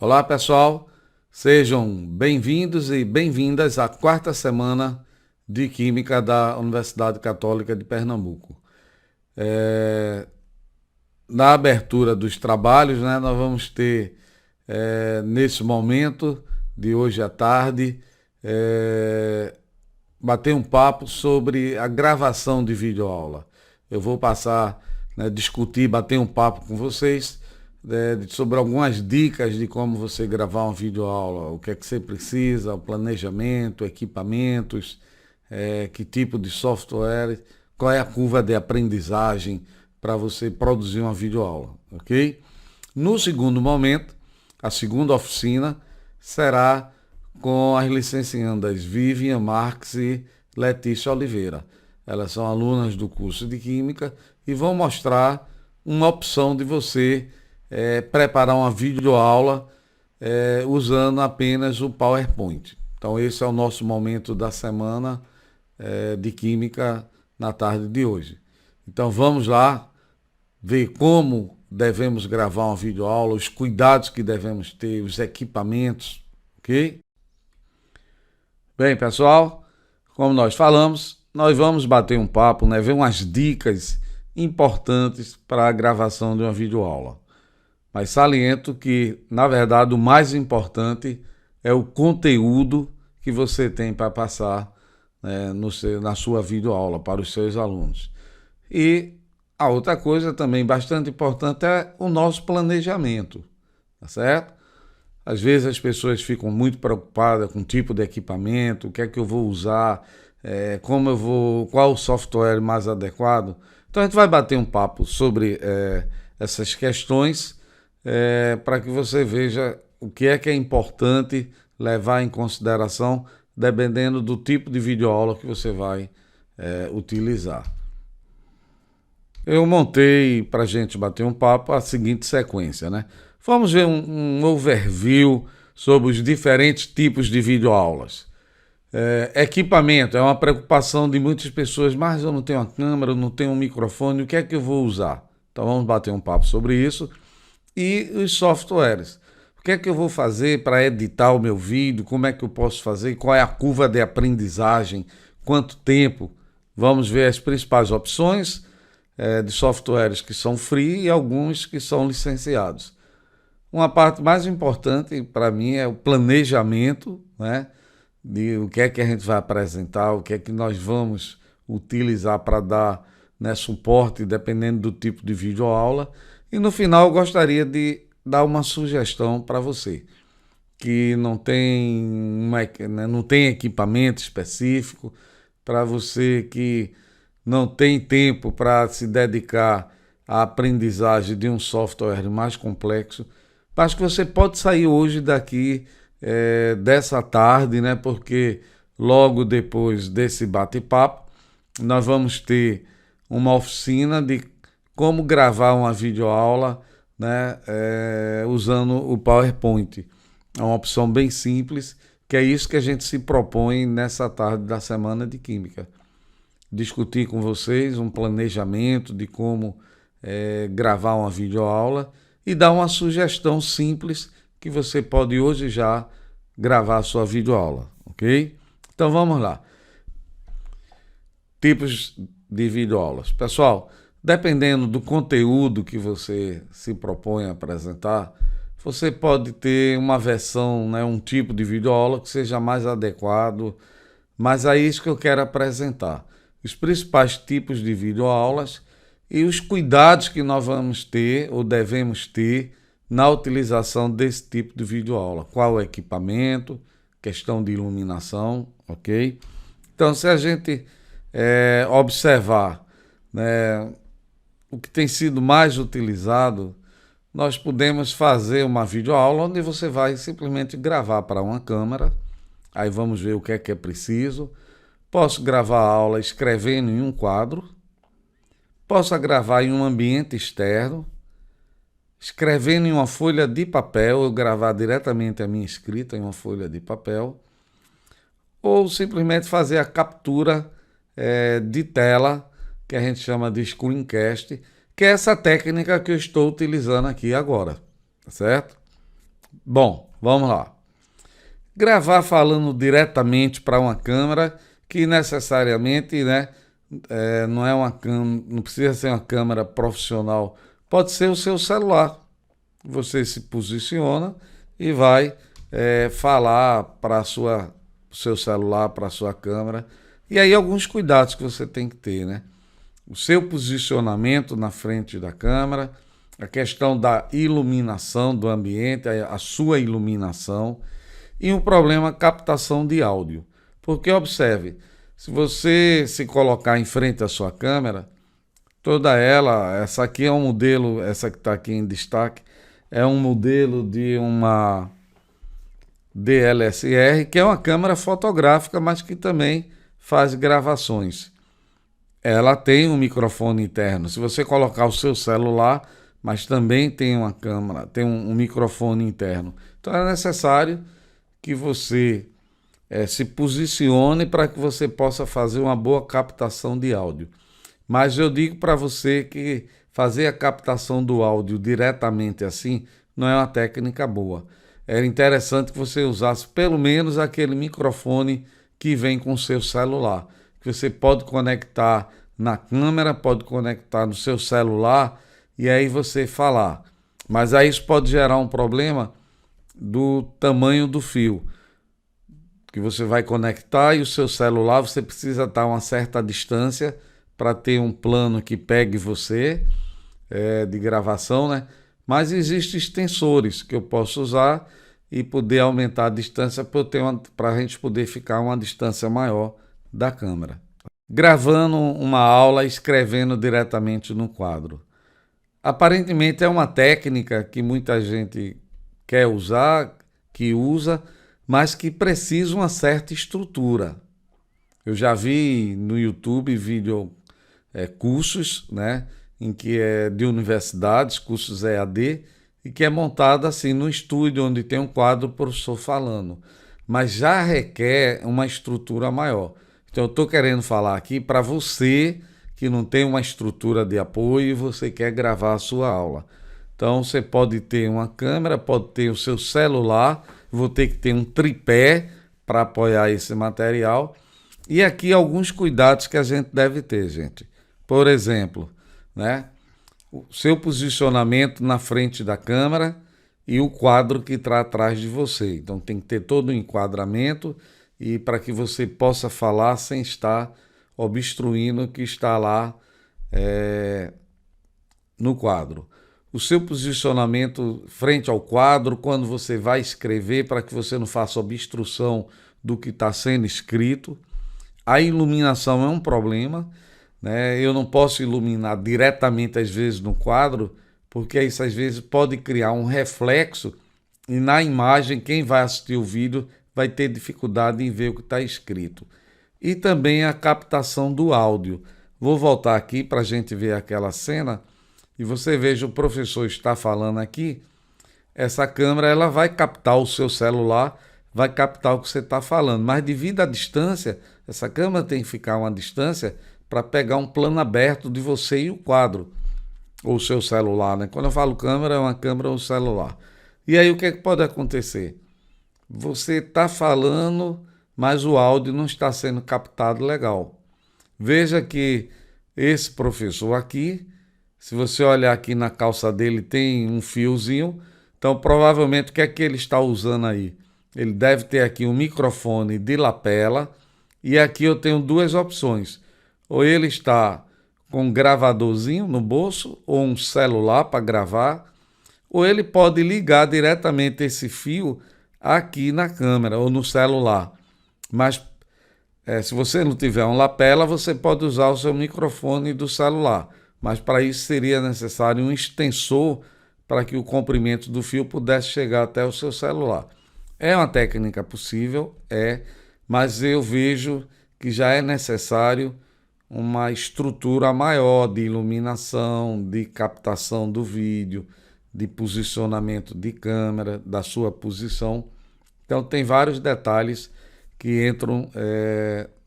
Olá, pessoal. Sejam bem-vindos e bem-vindas à quarta semana de Química da Universidade Católica de Pernambuco. Na abertura dos trabalhos, nós vamos ter, nesse momento de hoje à tarde, bater um papo sobre a gravação de videoaula. Eu vou passar, discutir, bater um papo com vocês sobre algumas dicas de como você gravar uma videoaula, o que é que você precisa, o planejamento, equipamentos, que tipo de software, qual é a curva de aprendizagem para você produzir uma videoaula, ok? No segundo momento, a segunda oficina será com as licenciandas Vivian Marques e Letícia Oliveira. Elas são alunas do curso de Química e vão mostrar uma opção de você preparar uma videoaula usando apenas o PowerPoint. Então esse é o nosso momento da semana de Química na tarde de hoje. Então vamos lá ver como devemos gravar uma videoaula, os cuidados que devemos ter, os equipamentos, ok? Bem, pessoal, como nós falamos, nós vamos bater um papo, ver umas dicas importantes para a gravação de uma videoaula. Mas saliento que, na verdade, o mais importante é o conteúdo que você tem para passar na sua videoaula para os seus alunos. E a outra coisa também bastante importante é o nosso planejamento, tá certo? Às vezes as pessoas ficam muito preocupadas com o tipo de equipamento, o que é que eu vou usar, qual o software mais adequado. Então a gente vai bater um papo sobre essas questões para que você veja o que é importante levar em consideração dependendo do tipo de videoaula que você vai utilizar. Eu montei, para a gente bater um papo, a seguinte sequência, Vamos ver um overview sobre os diferentes tipos de videoaulas. Equipamento é uma preocupação de muitas pessoas, mas eu não tenho uma câmera, eu não tenho um microfone, o que é que eu vou usar? Então vamos bater um papo sobre isso. E os softwares. O que é que eu vou fazer para editar o meu vídeo? Como é que eu posso fazer? Qual é a curva de aprendizagem? Quanto tempo? Vamos ver as principais opções de softwares que são free e alguns que são licenciados. Uma parte mais importante para mim é o planejamento, de o que é que a gente vai apresentar, o que é que nós vamos utilizar para dar suporte, dependendo do tipo de videoaula. E no final eu gostaria de dar uma sugestão para você que não tem equipamento específico, para você que não tem tempo para se dedicar à aprendizagem de um software mais complexo. Acho que você pode sair hoje daqui dessa tarde, porque logo depois desse bate-papo nós vamos ter uma oficina de como gravar uma videoaula usando o PowerPoint. É uma opção bem simples, que é isso que a gente se propõe nessa tarde da semana de Química. Discutir com vocês um planejamento de como gravar uma videoaula e dar uma sugestão simples que você pode hoje já gravar a sua videoaula, ok? Então vamos lá. Tipos de videoaulas. Pessoal, dependendo do conteúdo que você se propõe a apresentar, você pode ter uma versão, um tipo de videoaula que seja mais adequado, mas é isso que eu quero apresentar. Os principais tipos de videoaulas e os cuidados que nós vamos ter ou devemos ter na utilização desse tipo de videoaula. Qual o equipamento, questão de iluminação, ok? Então, se a gente observar o que tem sido mais utilizado, nós podemos fazer uma videoaula onde você vai simplesmente gravar para uma câmera, aí vamos ver o que é preciso. Posso gravar a aula escrevendo em um quadro, posso gravar em um ambiente externo, escrevendo em uma folha de papel, eu gravar diretamente a minha escrita em uma folha de papel, ou simplesmente fazer a captura de tela, que a gente chama de screencast, que é essa técnica que eu estou utilizando aqui agora, tá certo? Bom, vamos lá. Gravar falando diretamente para uma câmera que necessariamente, né, não é uma câmera, não precisa ser uma câmera profissional, pode ser o seu celular. Você se posiciona e vai falar para o seu celular, para a sua câmera. E aí alguns cuidados que você tem que ter, né? O seu posicionamento na frente da câmera, a questão da iluminação do ambiente, a sua iluminação e um problema captação de áudio. Porque observe, se você se colocar em frente à sua câmera, toda ela, essa aqui é um modelo, essa que está aqui em destaque, é um modelo de uma DSLR, que é uma câmera fotográfica, mas que também faz gravações. Ela tem um microfone interno. Se você colocar o seu celular, mas também tem uma câmera, tem um microfone interno. Então é necessário que você se posicione para que você possa fazer uma boa captação de áudio. Mas eu digo para você que fazer a captação do áudio diretamente assim não é uma técnica boa. Era interessante que você usasse pelo menos aquele microfone que vem com o seu celular, que você pode conectar na câmera, pode conectar no seu celular e aí você falar. Mas aí isso pode gerar um problema do tamanho do fio que você vai conectar e o seu celular você precisa estar a uma certa distância para ter um plano que pegue você de gravação, né? Mas existem extensores que eu posso usar e poder aumentar a distância para a gente poder ficar a uma distância maior da câmera. Gravando uma aula, escrevendo diretamente no quadro. Aparentemente é uma técnica que muita gente quer usar, que usa, mas que precisa uma certa estrutura. Eu já vi no YouTube cursos, né, em que é de universidades, cursos EAD, e que é montado assim no estúdio onde tem um quadro o professor falando, mas já requer uma estrutura maior. Então eu estou querendo falar aqui para você que não tem uma estrutura de apoio e você quer gravar a sua aula. Então você pode ter uma câmera, pode ter o seu celular, vou ter que ter um tripé para apoiar esse material. E aqui alguns cuidados que a gente deve ter, gente. Por exemplo, né, o seu posicionamento na frente da câmera e o quadro que está atrás de você. Então tem que ter todo o enquadramento e para que você possa falar sem estar obstruindo o que está lá no quadro. O seu posicionamento frente ao quadro, quando você vai escrever, para que você não faça obstrução do que está sendo escrito. A iluminação é um problema, né? Eu não posso iluminar diretamente, às vezes, no quadro, porque isso, às vezes, pode criar um reflexo e na imagem, quem vai assistir o vídeo vai ter dificuldade em ver o que está escrito. E também a captação do áudio. Vou voltar aqui para a gente ver aquela cena e você veja o professor está falando aqui. Essa câmera ela vai captar o seu celular, vai captar o que você está falando, mas devido à distância, essa câmera tem que ficar a uma distância para pegar um plano aberto de você e o quadro, ou o seu celular, né? Quando eu falo câmera, é uma câmera ou um celular. E aí o que é que pode acontecer? Você está falando, mas o áudio não está sendo captado legal. Veja que esse professor aqui, se você olhar aqui na calça dele, tem um fiozinho. Então, provavelmente, o que é que ele está usando aí? Ele deve ter aqui um microfone de lapela. E aqui eu tenho duas opções. Ou ele está com um gravadorzinho no bolso, ou um celular para gravar. Ou ele pode ligar diretamente esse fio aqui na câmera ou no celular. Mas se você não tiver um lapela, você pode usar o seu microfone do celular. Mas para isso seria necessário um extensor para que o comprimento do fio pudesse chegar até o seu celular. É uma técnica possível, mas eu vejo que já é necessário uma estrutura maior de iluminação, de captação do vídeo, de posicionamento de câmera, da sua posição. Então tem vários detalhes que entram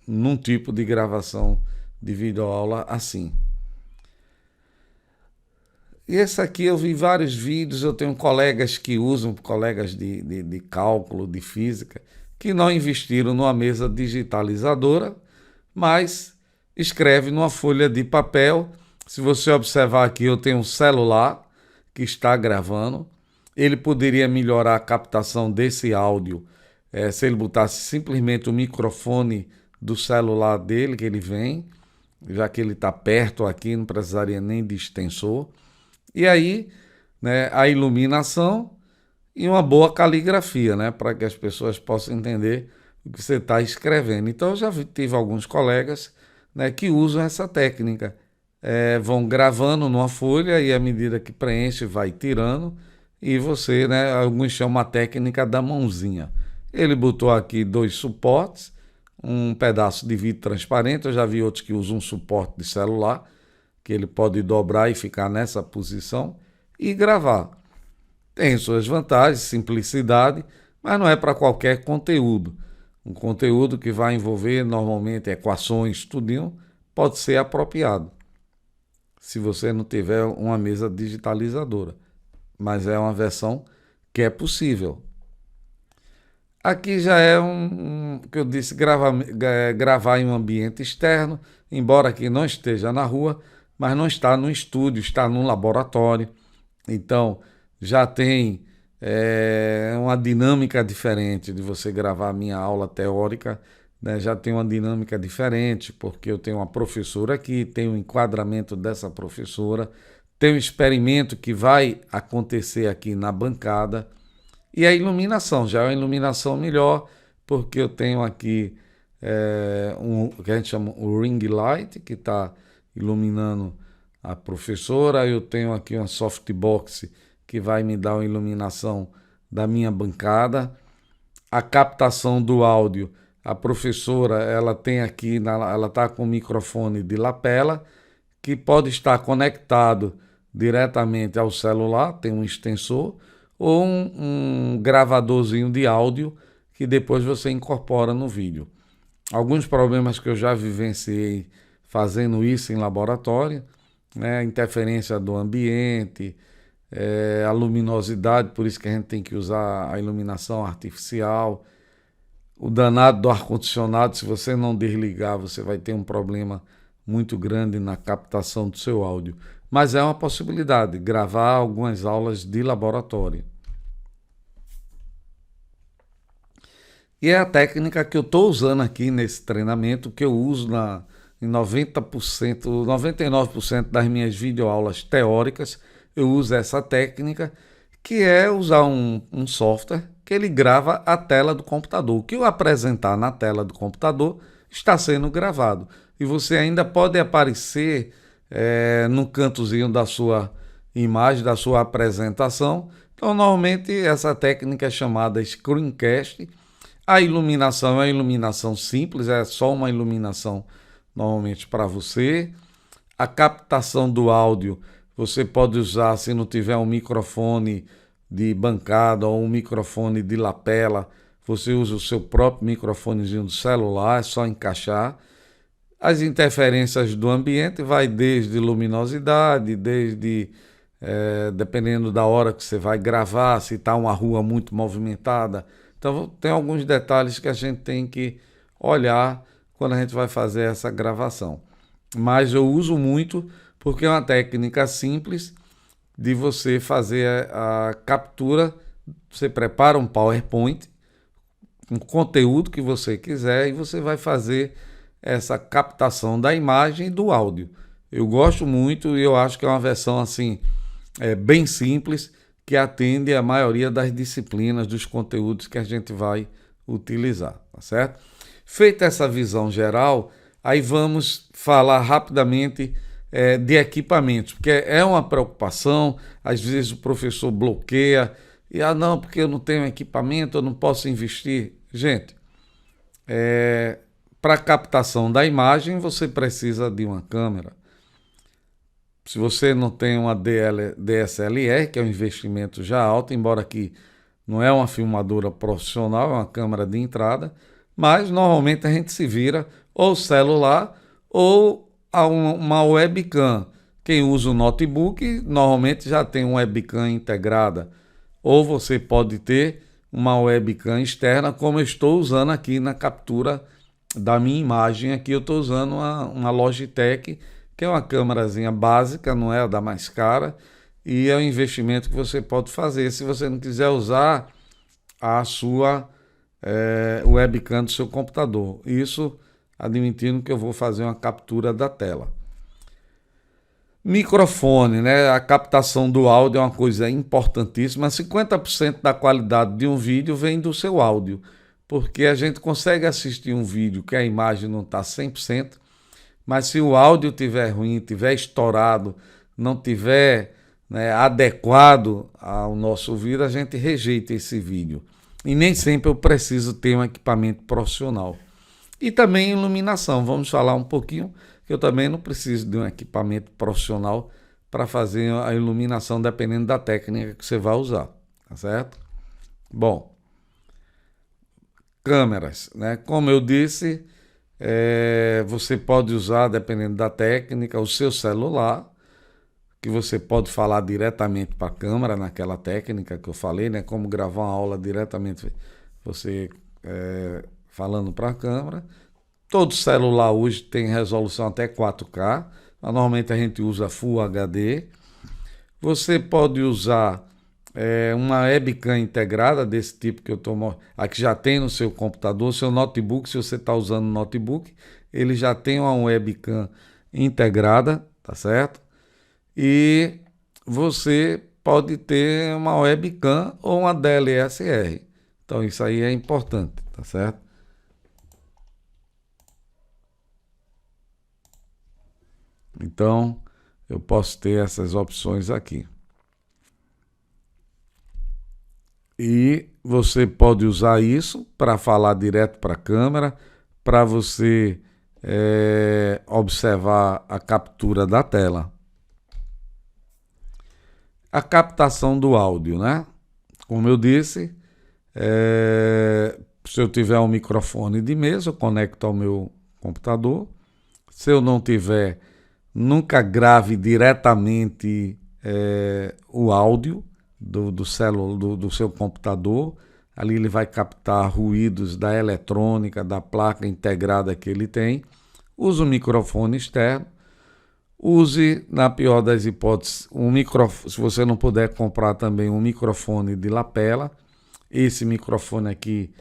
num tipo de gravação de videoaula assim. E esse aqui eu vi vários vídeos, eu tenho colegas que usam, colegas de cálculo, de física, que não investiram numa mesa digitalizadora, mas escreve numa folha de papel. Se você observar aqui, eu tenho um celular que está gravando. Ele poderia melhorar a captação desse áudio se ele botasse simplesmente o microfone do celular dele, que ele vem, já que ele está perto aqui, não precisaria nem de extensor. E aí, né, a iluminação e uma boa caligrafia, né, para que as pessoas possam entender o que você está escrevendo. Então, eu já tive alguns colegas, né, que usam essa técnica. Vão gravando numa folha e à medida que preenche, vai tirando. E você, né, alguns chamam a técnica da mãozinha. Ele botou aqui 2 suportes, um pedaço de vidro transparente. Eu já vi outros que usam um suporte de celular, que ele pode dobrar e ficar nessa posição e gravar. Tem suas vantagens, simplicidade, mas não é para qualquer conteúdo. Um conteúdo que vai envolver normalmente equações, tudinho, pode ser apropriado, se você não tiver uma mesa digitalizadora. Mas é uma versão que é possível. Aqui já é que eu disse, gravar em um ambiente externo, embora aqui não esteja na rua, mas não está no estúdio, está num laboratório. Então, já tem uma dinâmica diferente de você gravar a minha aula teórica, né? Já tem uma dinâmica diferente, porque eu tenho uma professora aqui, tenho um enquadramento dessa professora, tem um experimento que vai acontecer aqui na bancada, e a iluminação, já é uma iluminação melhor, porque eu tenho aqui o que a gente chama o ring light, que está iluminando a professora. Eu tenho aqui uma softbox que vai me dar uma iluminação da minha bancada. A captação do áudio, a professora, ela tem aqui, ela está com o microfone de lapela, que pode estar conectado diretamente ao celular, tem um extensor, ou um gravadorzinho de áudio que depois você incorpora no vídeo. Alguns problemas que eu já vivenciei fazendo isso em laboratório, né? A interferência do ambiente, a luminosidade, por isso que a gente tem que usar a iluminação artificial. O danado do ar-condicionado, se você não desligar, você vai ter um problema muito grande na captação do seu áudio. Mas é uma possibilidade, gravar algumas aulas de laboratório. E é a técnica que eu estou usando aqui nesse treinamento, que eu uso em 90%, 99% das minhas videoaulas teóricas. Eu uso essa técnica, que é usar um software que ele grava a tela do computador. O que eu apresentar na tela do computador está sendo gravado. E você ainda pode aparecer no cantozinho da sua imagem, da sua apresentação. Então, normalmente, essa técnica é chamada screencast. A iluminação é uma iluminação simples, é só uma iluminação normalmente para você. A captação do áudio, você pode usar, se não tiver um microfone de bancada ou um microfone de lapela, você usa o seu próprio microfonezinho do celular, é só encaixar. As interferências do ambiente vai desde luminosidade, dependendo da hora que você vai gravar, se está uma rua muito movimentada. Então tem alguns detalhes que a gente tem que olhar quando a gente vai fazer essa gravação. Mas eu uso muito porque é uma técnica simples de você fazer a captura. Você prepara um PowerPoint, um conteúdo que você quiser, e você vai fazer essa captação da imagem e do áudio. Eu gosto muito e eu acho que é uma versão assim, bem simples, que atende a maioria das disciplinas, dos conteúdos que a gente vai utilizar, tá certo? Feita essa visão geral, aí vamos falar rapidamente de equipamentos, porque é uma preocupação. Às vezes o professor bloqueia, e não, porque eu não tenho equipamento, eu não posso investir. Gente, para captação da imagem, você precisa de uma câmera. Se você não tem uma DSLR, que é um investimento já alto, embora aqui não é uma filmadora profissional, é uma câmera de entrada, mas normalmente a gente se vira ou celular ou uma webcam, Quem usa o notebook normalmente já tem uma webcam integrada, ou você pode ter uma webcam externa, como eu estou usando aqui na captura da minha imagem. Aqui eu estou usando uma Logitech, que é uma câmerazinha básica, não é a da mais cara, e é um investimento que você pode fazer se você não quiser usar a sua webcam do seu computador. Isso admitindo que eu vou fazer uma captura da tela. Microfone, né? A captação do áudio é uma coisa importantíssima. 50% da qualidade de um vídeo vem do seu áudio, porque a gente consegue assistir um vídeo que a imagem não está 100%, mas se o áudio estiver ruim, estiver estourado, não estiver, né, adequado ao nosso ouvido, a gente rejeita esse vídeo. E nem sempre eu preciso ter um equipamento profissional. E também iluminação. Vamos falar um pouquinho, que eu também não preciso de um equipamento profissional para fazer a iluminação, dependendo da técnica que você vai usar, tá certo? Bom, câmeras, né? Como eu disse, você pode usar, dependendo da técnica, o seu celular, que você pode falar diretamente para a câmera naquela técnica que eu falei, né? Como gravar uma aula diretamente, você falando para a câmera. Todo celular hoje tem resolução até 4K. Normalmente a gente usa Full HD. Você pode usar uma webcam integrada desse tipo que eu estou aqui, já tem no seu computador, seu notebook. Se você está usando notebook, ele já tem uma webcam integrada, tá certo? E você pode ter uma webcam ou uma DLSR. Então isso aí é importante, tá certo? Então eu posso ter essas opções aqui. E você pode usar isso para falar direto para a câmera, para você observar a captura da tela. A captação do áudio, né? Como eu disse, se eu tiver um microfone de mesa, eu conecto ao meu computador. Se eu não tiver, nunca grave diretamente o áudio do celular, do seu computador. Ali ele vai captar ruídos da eletrônica, da placa integrada que ele tem. Use um microfone externo. Use, na pior das hipóteses, se você não puder comprar também um microfone de lapela. Esse microfone aqui,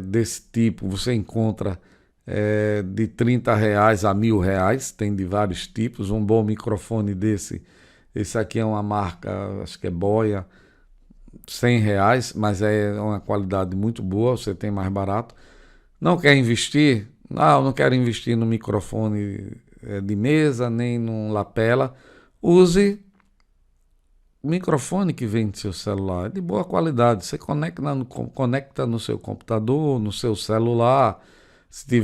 desse tipo, você encontra de R$30 a R$1.000, tem de vários tipos. Um bom microfone desse, esse aqui é uma marca, acho que é Boya, R$100, mas é uma qualidade muito boa, você tem mais barato. Não quer investir? Não quero investir no microfone de mesa, nem num lapela. Use o microfone que vem do seu celular, é de boa qualidade. Você conecta no seu computador, no seu celular,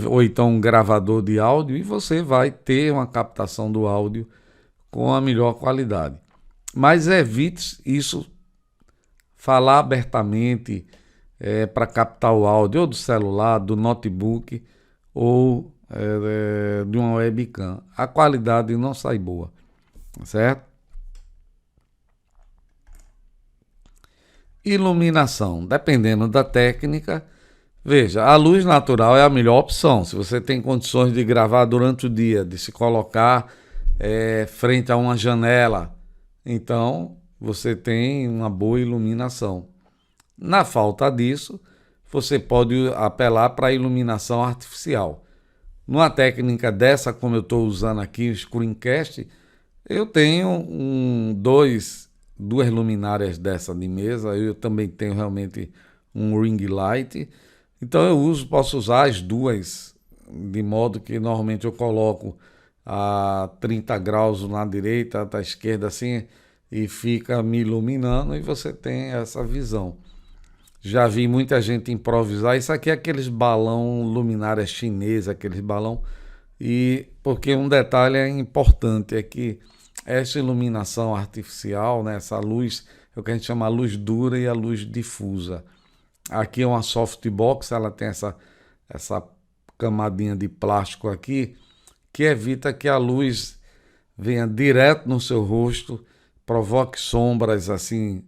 ou então um gravador de áudio, e você vai ter uma captação do áudio com a melhor qualidade. Mas evite isso, falar abertamente para captar o áudio ou do celular, do notebook ou de uma webcam. A qualidade não sai boa, certo? Iluminação, dependendo da técnica. Veja, a luz natural é a melhor opção. Se você tem condições de gravar durante o dia, de se colocar frente a uma janela, então você tem uma boa iluminação. Na falta disso, você pode apelar para a iluminação artificial. Numa técnica dessa, como eu estou usando aqui, o Screencast, eu tenho duas luminárias dessa de mesa. Eu também tenho realmente um ring light. Então eu posso usar as duas, de modo que normalmente eu coloco a 30 graus na direita, da esquerda assim, e fica me iluminando, e você tem essa visão. Já vi muita gente improvisar. Isso aqui é aqueles balão luminária chinesa, aqueles balão. E porque um detalhe importante é que essa iluminação artificial, né, essa luz, é o que a gente chama a luz dura e a luz difusa. Aqui é uma softbox, ela tem essa camadinha de plástico aqui, que evita que a luz venha direto no seu rosto, provoque sombras assim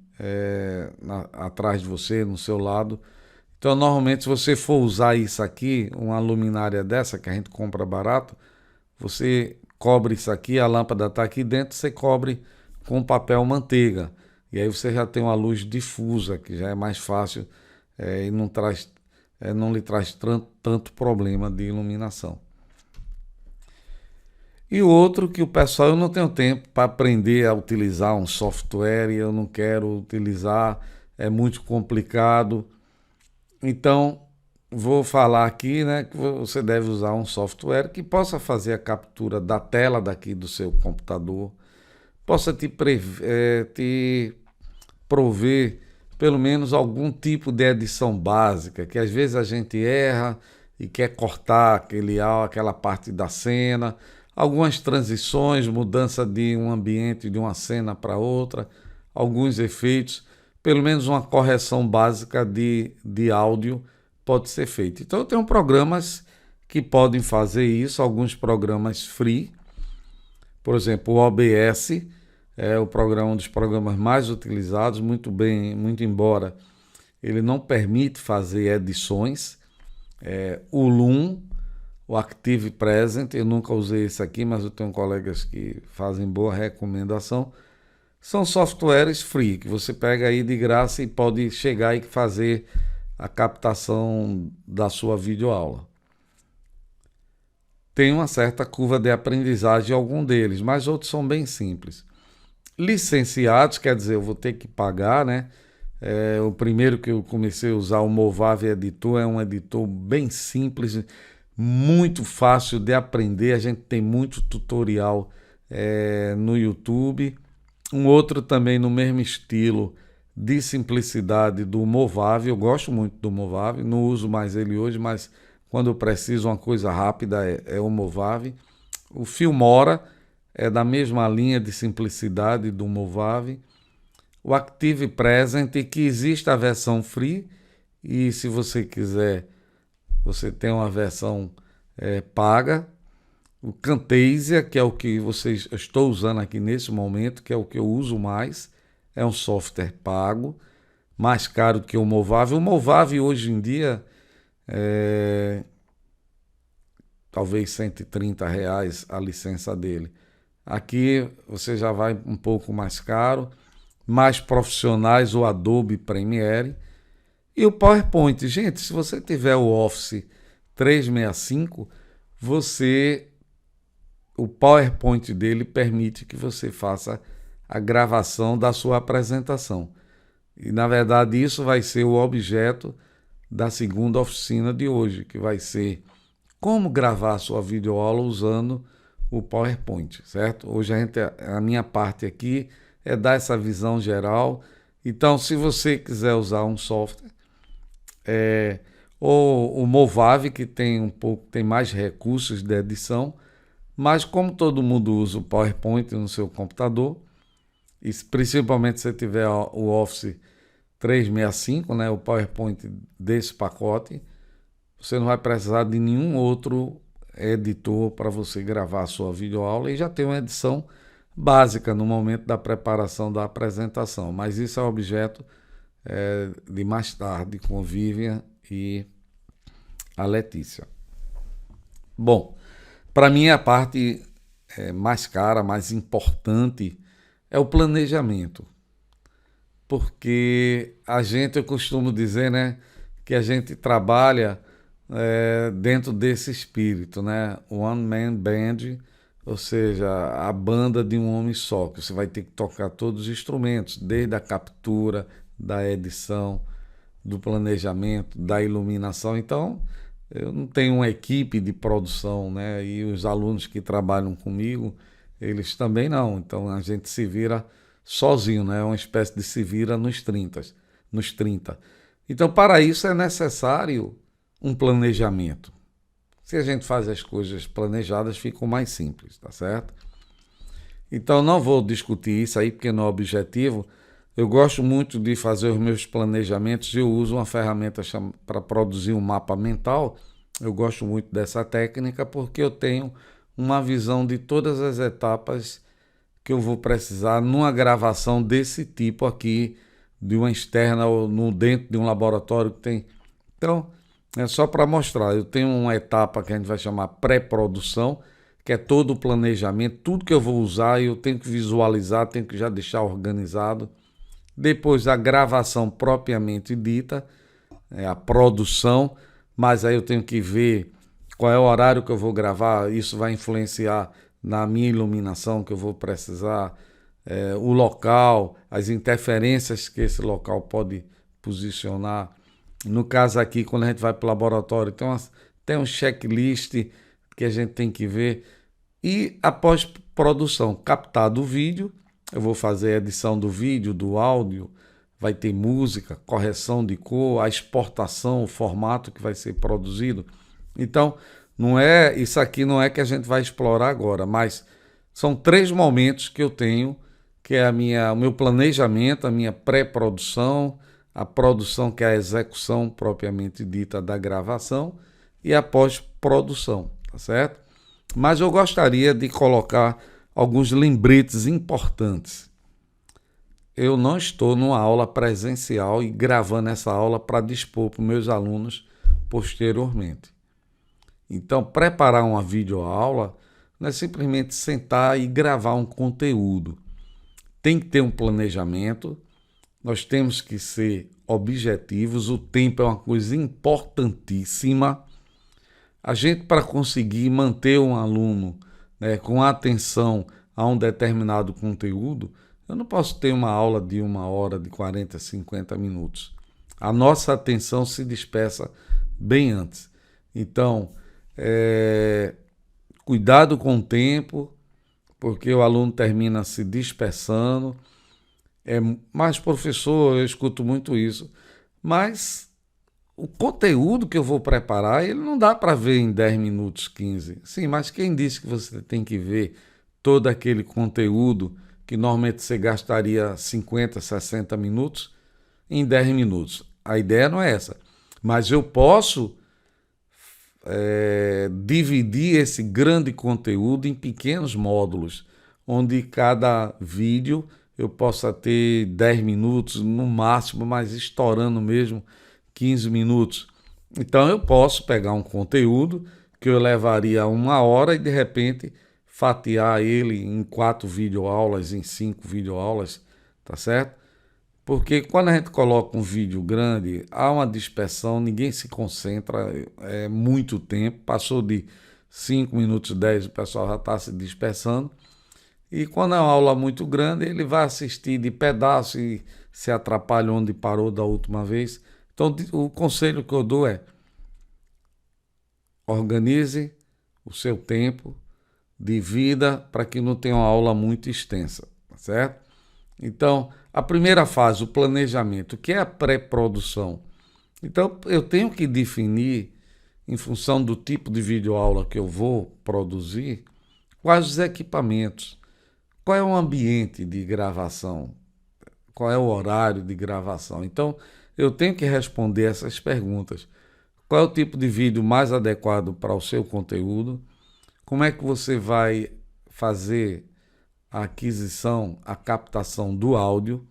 atrás de você, no seu lado. Então, normalmente, se você for usar isso aqui, uma luminária dessa que a gente compra barato, você cobre isso aqui, a lâmpada está aqui dentro, você cobre com papel manteiga. E aí você já tem uma luz difusa, que já é mais fácil e não lhe traz tanto problema de iluminação. E o outro que o pessoal, eu não tenho tempo para aprender a utilizar um software e eu não quero utilizar, é muito complicado. Então, vou falar aqui, né, que você deve usar um software que possa fazer a captura da tela daqui do seu computador, possa te prover pelo menos algum tipo de edição básica, que às vezes a gente erra e quer cortar aquela parte da cena, algumas transições, mudança de um ambiente, de uma cena para outra, alguns efeitos, pelo menos uma correção básica de áudio pode ser feita. Então eu tenho programas que podem fazer isso, alguns programas free, por exemplo, o OBS é um dos programas mais utilizados, muito embora ele não permite fazer edições. O Loom, o Active Present, eu nunca usei esse aqui, mas eu tenho colegas que fazem boa recomendação. São softwares free, que você pega aí de graça e pode chegar e fazer a captação da sua videoaula. Tem uma certa curva de aprendizagem algum deles, mas outros são bem simples. Licenciados, quer dizer, eu vou ter que pagar, né? O primeiro que eu comecei a usar, o Movavi Editor, é um editor bem simples, muito fácil de aprender. A gente tem muito tutorial no YouTube. Um outro também no mesmo estilo de simplicidade do Movavi. Eu gosto muito do Movavi, não uso mais ele hoje, mas quando eu preciso uma coisa rápida é o Movavi. O Filmora é da mesma linha de simplicidade do Movavi. O Active Present, que existe a versão free, e se você quiser, você tem uma versão paga. O Camtasia, que é o que eu estou usando aqui nesse momento, que é o que eu uso mais, é um software pago, mais caro que o Movavi. O Movavi hoje em dia talvez R$130 a licença dele. Aqui você já vai um pouco mais caro, mais profissionais, o Adobe Premiere e o PowerPoint. Gente, se você tiver o Office 365, o PowerPoint dele permite que você faça a gravação da sua apresentação. E, na verdade, isso vai ser o objeto da segunda oficina de hoje, que vai ser como gravar a sua videoaula usando o PowerPoint, certo? Hoje a minha parte aqui é dar essa visão geral. Então, se você quiser usar um software, ou o Movavi, que tem mais recursos de edição, mas como todo mundo usa o PowerPoint no seu computador, e principalmente se você tiver o Office 365, né, o PowerPoint desse pacote, você não vai precisar de nenhum outro editor para você gravar a sua videoaula e já tem uma edição básica no momento da preparação da apresentação. Mas isso é objeto de mais tarde com Vivian e a Letícia. Bom, para mim a parte mais cara, mais importante é o planejamento. Porque eu costumo dizer, né, que a gente trabalha dentro desse espírito, né? One Man Band, ou seja, a banda de um homem só, que você vai ter que tocar todos os instrumentos, desde a captura, da edição, do planejamento, da iluminação. Então, eu não tenho uma equipe de produção, né? E os alunos que trabalham comigo, eles também não. Então, a gente se vira sozinho, né? É uma espécie de se vira nos 30. Então, para isso é necessário um planejamento. Se a gente faz as coisas planejadas, ficam mais simples, tá certo? Então, não vou discutir isso aí, porque não é objetivo. Eu gosto muito de fazer os meus planejamentos. Eu uso uma ferramenta para produzir um mapa mental. Eu gosto muito dessa técnica porque eu tenho uma visão de todas as etapas que eu vou precisar numa gravação desse tipo aqui, de uma externa ou no dentro de um laboratório que tem. Então, é só para mostrar. Eu tenho uma etapa que a gente vai chamar pré-produção, que é todo o planejamento, tudo que eu vou usar, eu tenho que visualizar, tenho que já deixar organizado. Depois a gravação propriamente dita, a produção, mas aí eu tenho que ver qual é o horário que eu vou gravar, isso vai influenciar na minha iluminação que eu vou precisar, o local, as interferências que esse local pode posicionar. No caso aqui, quando a gente vai para o laboratório, tem um checklist que a gente tem que ver. E após produção, captado o vídeo, eu vou fazer a edição do vídeo, do áudio, vai ter música, correção de cor, a exportação, o formato que vai ser produzido. Então, isso aqui não é que a gente vai explorar agora, mas são 3 momentos que eu tenho, que é o meu planejamento, a minha pré-produção, a produção, que é a execução propriamente dita da gravação, e a pós-produção, tá certo? Mas eu gostaria de colocar alguns lembretes importantes. Eu não estou numa aula presencial e gravando essa aula para dispor para os meus alunos posteriormente. Então, preparar uma videoaula não é simplesmente sentar e gravar um conteúdo. Tem que ter um planejamento, nós temos que ser objetivos, o tempo é uma coisa importantíssima. A gente, para conseguir manter um aluno, né, com atenção a um determinado conteúdo, eu não posso ter uma aula de 1 hora, de 40, 50 minutos. A nossa atenção se dispersa bem antes. Então, cuidado com o tempo, porque o aluno termina se dispersando. Mas, professor, eu escuto muito isso. Mas o conteúdo que eu vou preparar, ele não dá para ver em 10 minutos, 15. Sim, mas quem disse que você tem que ver todo aquele conteúdo que normalmente você gastaria 50, 60 minutos em 10 minutos? A ideia não é essa. Mas eu posso dividir esse grande conteúdo em pequenos módulos, onde cada vídeo eu possa ter 10 minutos no máximo, mas estourando mesmo 15 minutos. Então eu posso pegar um conteúdo que eu levaria 1 hora e de repente fatiar ele em 4 videoaulas, em 5 videoaulas, tá certo? Porque quando a gente coloca um vídeo grande, há uma dispersão, ninguém se concentra, é muito tempo, passou de 5 minutos, 10, o pessoal já está se dispersando. E quando é uma aula muito grande, ele vai assistir de pedaço e se atrapalha onde parou da última vez. Então, o conselho que eu dou é: organize o seu tempo de vida para que não tenha uma aula muito extensa, tá certo? Então, a primeira fase, o planejamento, que é a pré-produção. Então, eu tenho que definir, em função do tipo de videoaula que eu vou produzir, quais os equipamentos, qual é o ambiente de gravação, qual é o horário de gravação. Então, eu tenho que responder essas perguntas. Qual é o tipo de vídeo mais adequado para o seu conteúdo? Como é que você vai fazer a aquisição, a captação do áudio?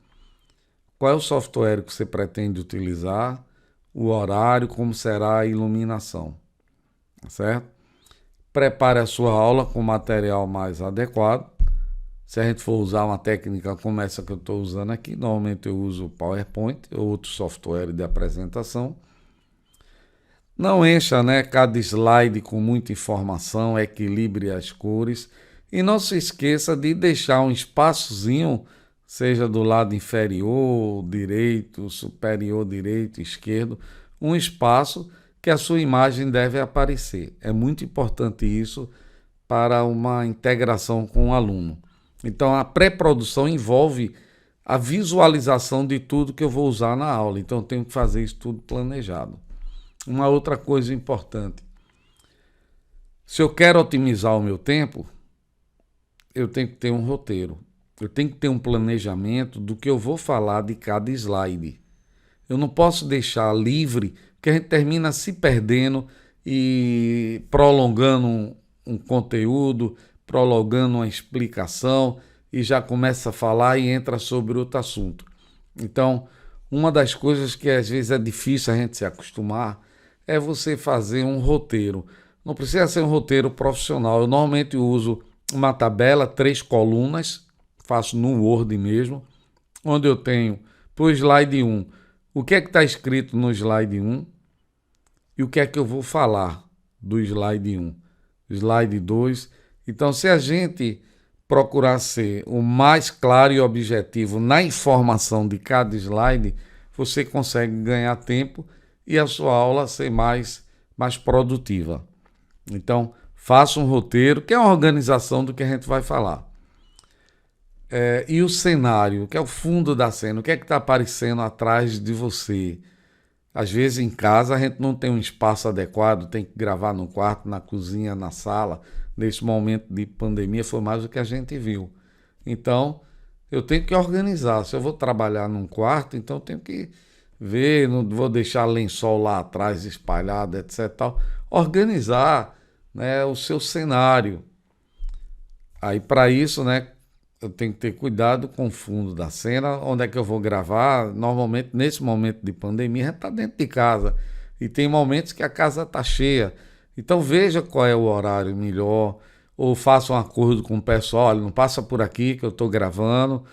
Qual é o software que você pretende utilizar? O horário, como será a iluminação, certo? Prepare a sua aula com o material mais adequado. Se a gente for usar uma técnica como essa que eu estou usando aqui, normalmente eu uso o PowerPoint ou outro software de apresentação. Não encha, cada slide com muita informação, equilibre as cores e não se esqueça de deixar um espaçozinho, seja do lado inferior, direito, superior, direito, esquerdo, um espaço que a sua imagem deve aparecer. É muito importante isso para uma integração com o aluno. Então, a pré-produção envolve a visualização de tudo que eu vou usar na aula. Então, eu tenho que fazer isso tudo planejado. Uma outra coisa importante: se eu quero otimizar o meu tempo, eu tenho que ter um roteiro. Eu tenho que ter um planejamento do que eu vou falar de cada slide. Eu não posso deixar livre, porque a gente termina se perdendo e prolongando um conteúdo, prolongando uma explicação e já começa a falar e entra sobre outro assunto. Então, uma das coisas que às vezes é difícil a gente se acostumar é você fazer um roteiro. Não precisa ser um roteiro profissional. Eu normalmente uso uma tabela, 3 colunas, faço no Word mesmo, onde eu tenho para o slide 1, o que é que está escrito no slide 1 e o que é que eu vou falar do slide 1, slide 2. Então, se a gente procurar ser o mais claro e objetivo na informação de cada slide, você consegue ganhar tempo e a sua aula ser mais produtiva. Então, faça um roteiro, que é uma organização do que a gente vai falar. E o cenário, que é o fundo da cena, o que é que está aparecendo atrás de você? Às vezes em casa a gente não tem um espaço adequado, tem que gravar no quarto, na cozinha, na sala. Nesse momento de pandemia foi mais o que a gente viu. Então, eu tenho que organizar. Se eu vou trabalhar num quarto, então eu tenho que ver, não vou deixar lençol lá atrás espalhado, etc. Tal. Organizar, né, o seu cenário. Aí para isso, né, eu tenho que ter cuidado com o fundo da cena, onde é que eu vou gravar. Normalmente, nesse momento de pandemia, a gente está dentro de casa. E tem momentos que a casa está cheia. Então veja qual é o horário melhor, ou faça um acordo com o pessoal, olha, não passa por aqui que eu estou gravando,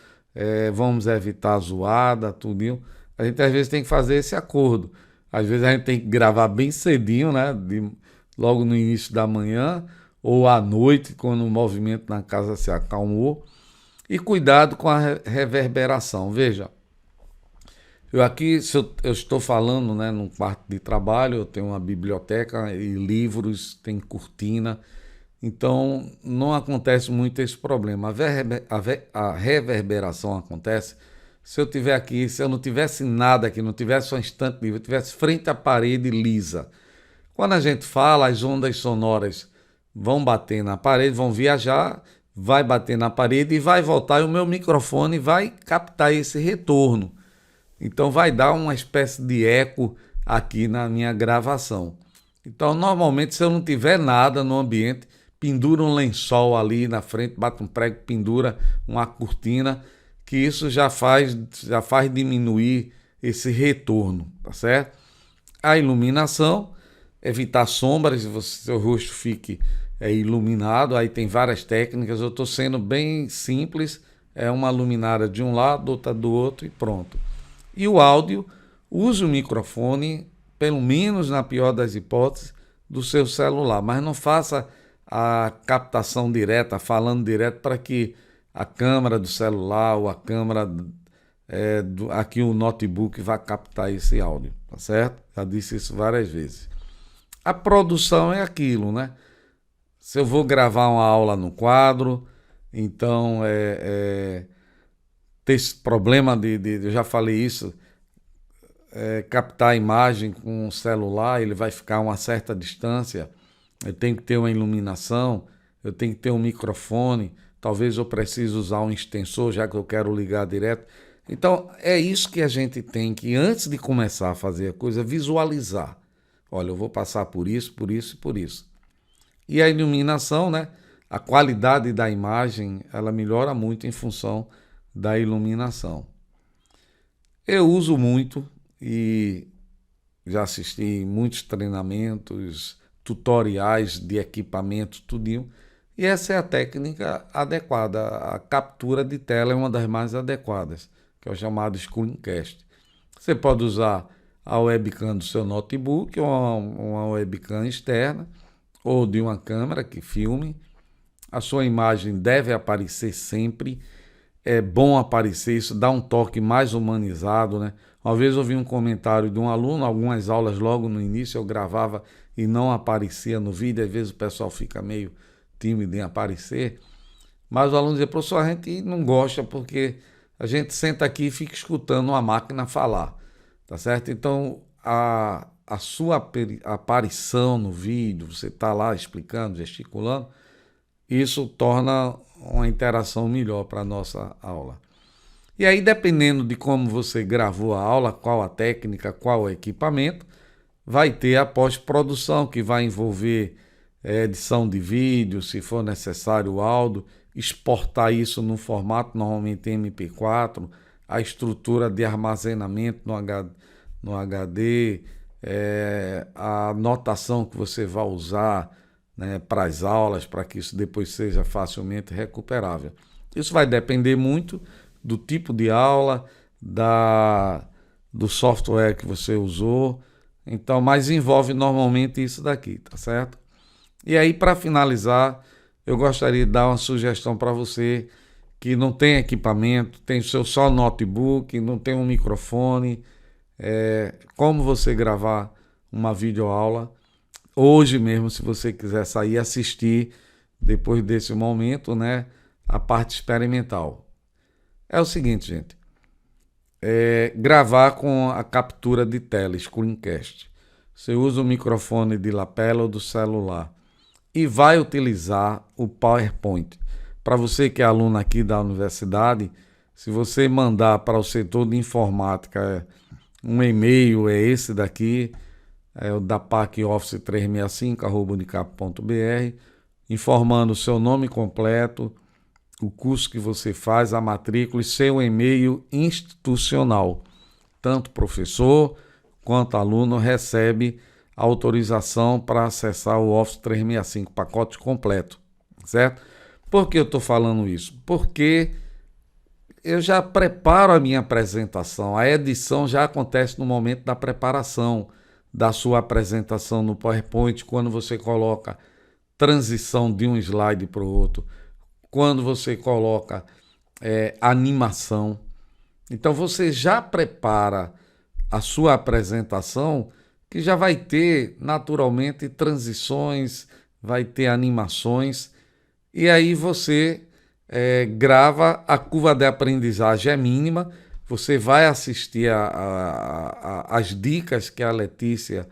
vamos evitar a zoada, tudo. A gente às vezes tem que fazer esse acordo. Às vezes a gente tem que gravar bem cedinho, né? Logo no início da manhã, ou à noite, quando o movimento na casa se acalmou. E cuidado com a reverberação. Veja, se eu estou falando, né, num quarto de trabalho, eu tenho uma biblioteca e livros, tem cortina, então não acontece muito esse problema. A reverberação acontece se eu tiver aqui, se eu não tivesse nada aqui, não tivesse uma estante livre, eu tivesse frente à parede lisa. Quando a gente fala, as ondas sonoras vão bater na parede, vão viajar, vai bater na parede e vai voltar, e o meu microfone vai captar esse retorno. Então vai dar uma espécie de eco aqui na minha gravação. Então, normalmente, se eu não tiver nada no ambiente, pendura um lençol ali na frente, bate um prego, pendura uma cortina, que isso já faz diminuir esse retorno, tá certo? A iluminação, evitar sombras, seu rosto fique iluminado, aí tem várias técnicas, eu estou sendo bem simples, é uma luminária de um lado, outra do outro e pronto. E o áudio, use o microfone, pelo menos na pior das hipóteses, do seu celular, mas não faça a captação direta, falando direto, para que a câmera do celular ou a câmera aqui o notebook vai captar esse áudio, tá certo? Já disse isso várias vezes. A produção é aquilo, né? Se eu vou gravar uma aula no quadro, então ter esse problema eu já falei isso, captar a imagem com o celular, ele vai ficar a uma certa distância, eu tenho que ter uma iluminação, eu tenho que ter um microfone, talvez eu precise usar um extensor, já que eu quero ligar direto. Então, é isso que a gente tem que, antes de começar a fazer a coisa, visualizar. Olha, eu vou passar por isso, por isso e por isso. E a iluminação, né? A qualidade da imagem, ela melhora muito em função da iluminação. Eu uso muito e já assisti muitos treinamentos, tutoriais de equipamento, tudinho. E essa é a técnica adequada. A captura de tela é uma das mais adequadas, que é o chamado screencast. Você pode usar a webcam do seu notebook ou uma webcam externa, ou de uma câmera que filme. A sua imagem deve aparecer sempre. É bom aparecer, isso dá um toque mais humanizado, né? Uma vez eu vi um comentário de um aluno, algumas aulas logo no início eu gravava e não aparecia no vídeo, às vezes o pessoal fica meio tímido em aparecer, mas o aluno dizia, professor, a gente não gosta porque a gente senta aqui e fica escutando uma máquina falar, tá certo? Então, a sua aparição no vídeo, você está lá explicando, gesticulando, isso torna uma interação melhor para a nossa aula. E aí, dependendo de como você gravou a aula, qual a técnica, qual o equipamento, vai ter a pós-produção, que vai envolver edição de vídeo, se for necessário áudio, exportar isso no formato normalmente MP4, a estrutura de armazenamento no HD, a anotação que você vai usar, né, para as aulas, para que isso depois seja facilmente recuperável. Isso vai depender muito do tipo de aula, do software que você usou, então, mas envolve normalmente isso daqui, tá certo? E aí, para finalizar, eu gostaria de dar uma sugestão para você que não tem equipamento, tem o seu só notebook, não tem um microfone, como você gravar uma videoaula. Hoje mesmo, se você quiser sair e assistir, depois desse momento, né, a parte experimental. É o seguinte, gente, gravar com a captura de tela, screencast. Você usa o microfone de lapela ou do celular e vai utilizar o PowerPoint. Para você que é aluno aqui da universidade, se você mandar para o setor de informática um e-mail, é esse daqui, é o da pacoffice365@unicap.br, informando o seu nome completo, o curso que você faz, a matrícula e seu e-mail institucional. Tanto professor quanto aluno recebe autorização para acessar o Office 365, pacote completo, certo? Por que eu estou falando isso? Porque eu já preparo a minha apresentação, a edição já acontece no momento da preparação da sua apresentação no PowerPoint, quando você coloca transição de um slide para o outro, quando você coloca animação. Então você já prepara a sua apresentação, que já vai ter naturalmente transições, vai ter animações, e aí você grava. A curva de aprendizagem é mínima, você vai assistir as dicas que a Letícia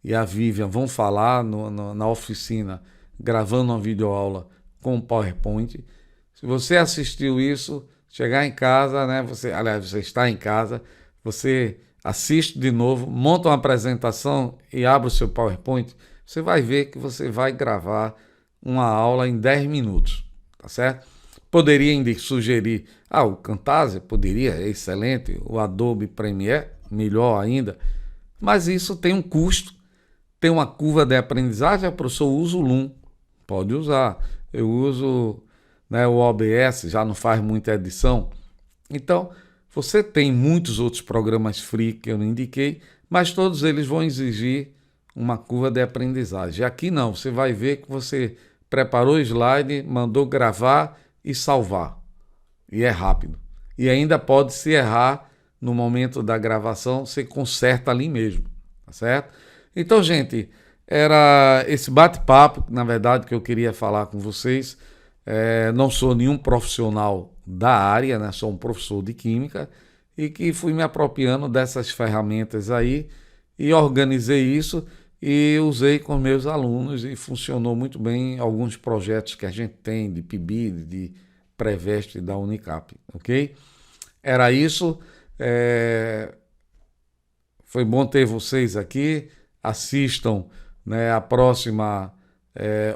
e a Vivian vão falar na oficina, gravando uma videoaula com o PowerPoint. Se você assistiu isso, chegar em casa, né, você está em casa, você assiste de novo, monta uma apresentação e abre o seu PowerPoint, você vai ver que você vai gravar uma aula em 10 minutos, tá certo? Poderia sugerir, o Camtasia poderia, é excelente, o Adobe Premiere, melhor ainda, mas isso tem um custo, tem uma curva de aprendizagem. Professor, eu uso o Loom, pode usar, eu uso, né, o OBS, já não faz muita edição. Então, você tem muitos outros programas free que eu não indiquei, mas todos eles vão exigir uma curva de aprendizagem. Aqui não, você vai ver que você preparou o slide, mandou gravar e salvar. E é rápido. E ainda pode se errar no momento da gravação, você conserta ali mesmo, tá certo? Então, gente, era esse bate-papo, na verdade, que eu queria falar com vocês. Não sou nenhum profissional da área, né? Sou um professor de química e que fui me apropriando dessas ferramentas aí e organizei isso e usei com meus alunos e funcionou muito bem em alguns projetos que a gente tem de PIBID, de Preveste da Unicap, ok? Era isso. Foi bom ter vocês aqui. Assistam, né, a próxima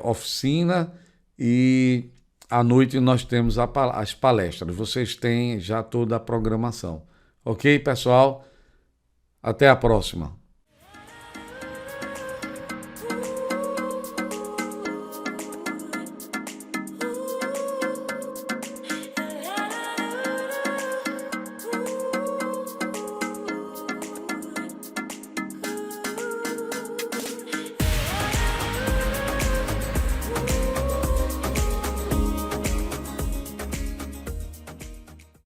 oficina e à noite nós temos as palestras. Vocês têm já toda a programação. Ok, pessoal? Até a próxima.